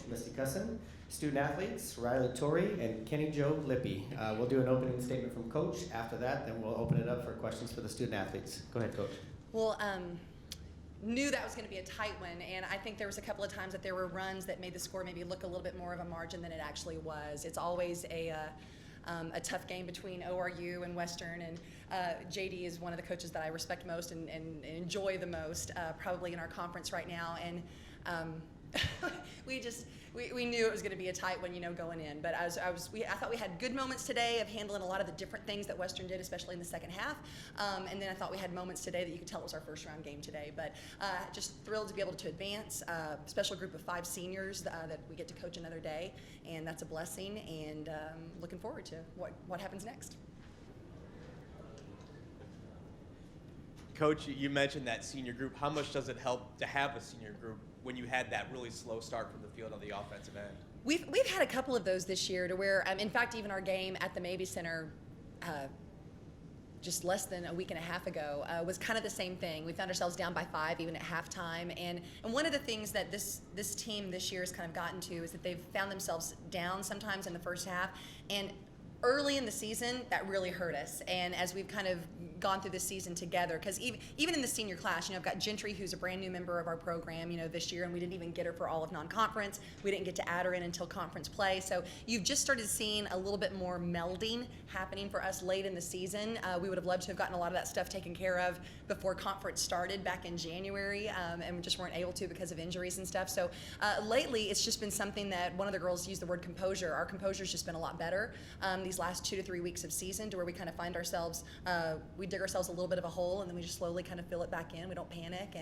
Misti Cussen, student athletes, Riley Torrey, and Kenny Jo Lippy. We'll do an opening statement from Coach. After that, then we'll open it up for questions for the student athletes. Go ahead, Coach. Well, knew that was going to be a tight one, and I think there was a couple of times that there were runs that made the score maybe look a little bit more of a margin than it actually was. It's always a tough game between ORU and Western, and JD is one of the coaches that I respect most and enjoy the most, probably in our conference right now. And we knew it was going to be a tight one, going in. But I thought we had good moments today of handling a lot of the different things that Western did, especially in the second half. And then I thought we had moments today that you could tell it was our first round game today. But just thrilled to be able to advance. Special group of 5 seniors that we get to coach another day, and that's a blessing. And looking forward to what happens next. Coach, you mentioned that senior group. How much does it help to have a senior group when you had that really slow start from the field on the offensive end? We've had a couple of those this year to where, in fact, even our game at the Mabee Center just less than a week and a half ago was kind of the same thing. We found ourselves down by 5 even at halftime. And one of the things that this team this year has kind of gotten to is that they've found themselves down sometimes in the first half. And early in the season, that really hurt us. And as we've kind of gone through this season together, because even in the senior class, I've got Gentry, who's a brand new member of our program, this year, and we didn't even get her for all of non-conference. We didn't get to add her in until conference play. So you've just started seeing a little bit more melding happening for us late in the season. We would have loved to have gotten a lot of that stuff taken care of before conference started back in January, and we just weren't able to because of injuries and stuff. So lately, it's just been something that one of the girls used the word composure. Our composure's just been a lot better these last 2 to 3 weeks of season, to where we kind of find ourselves, we dig ourselves a little bit of a hole, and then we just slowly kind of fill it back in. We don't panic,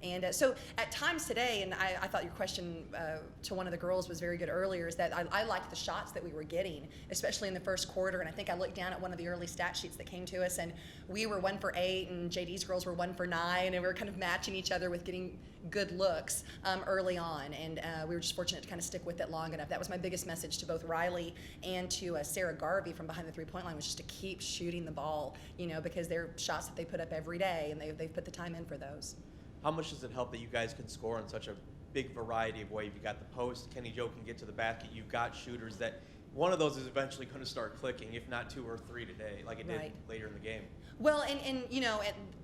and so at times today, and I thought your question to one of the girls was very good earlier, is that I liked the shots that we were getting, especially in the first quarter. And I think I looked down at one of the early stat sheets that came to us, and we were 1 for 8, and JD's girls were 1 for 9, and we were kind of matching each other with getting good looks early on, and we were just fortunate to kind of stick with it long enough. That was my biggest message to both Riley and to Sarah Garvey from behind the three-point line, was just to keep shooting the ball, because they're shots that they put up every day, and they've put the time in for those. How much does it help that you guys can score in such a big variety of ways? You've got the post, Kenny Jo can get to the basket, you've got shooters that one of those is eventually going to start clicking, if not 2 or 3 today, like it did later in the game. Well, and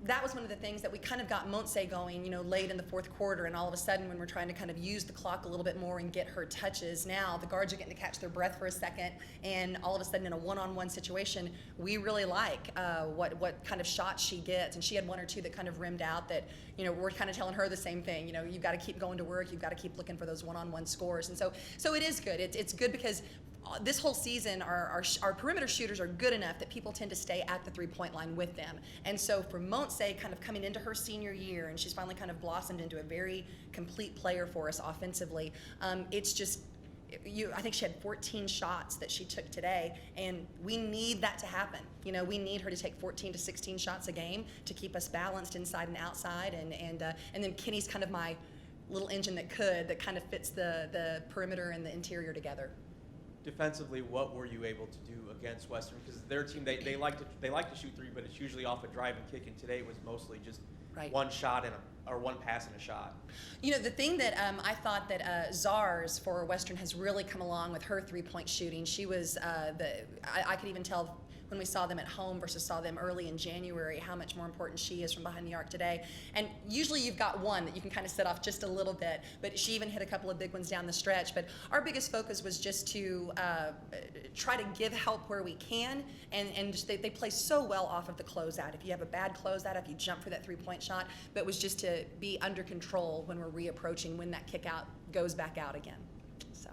that was one of the things that we kind of got Montse going, late in the fourth quarter, and all of a sudden when we're trying to kind of use the clock a little bit more and get her touches, now the guards are getting to catch their breath for a second, and all of a sudden in a one-on-one situation, we really like what kind of shots she gets, and she had 1 or 2 that kind of rimmed out that, we're kind of telling her the same thing, you've got to keep going to work, you've got to keep looking for those one-on-one scores, and so it is good. It's good because this whole season, our perimeter shooters are good enough that people tend to stay at the three-point line with them. And so for Montse, kind of coming into her senior year, and she's finally kind of blossomed into a very complete player for us offensively, it's just, I think she had 14 shots that she took today, and we need that to happen. We need her to take 14 to 16 shots a game to keep us balanced inside and outside, and then Kenny's kind of my little engine that kind of fits the perimeter and the interior together. Defensively, what were you able to do against Western? Because their team, they like to shoot 3, but it's usually off a drive and kick, and today it was mostly just one shot or one pass and a shot. The thing that I thought that Zars for Western has really come along with her 3-point shooting. She was I could even tell when we saw them at home versus saw them early in January, how much more important she is from behind the arc today. And usually you've got one that you can kind of set off just a little bit, but she even hit a couple of big ones down the stretch. But our biggest focus was just to try to give help where we can, and just they play so well off of the closeout. If you have a bad closeout, if you jump for that 3-point shot, but it was just to be under control when we're reapproaching, when that kick out goes back out again. So.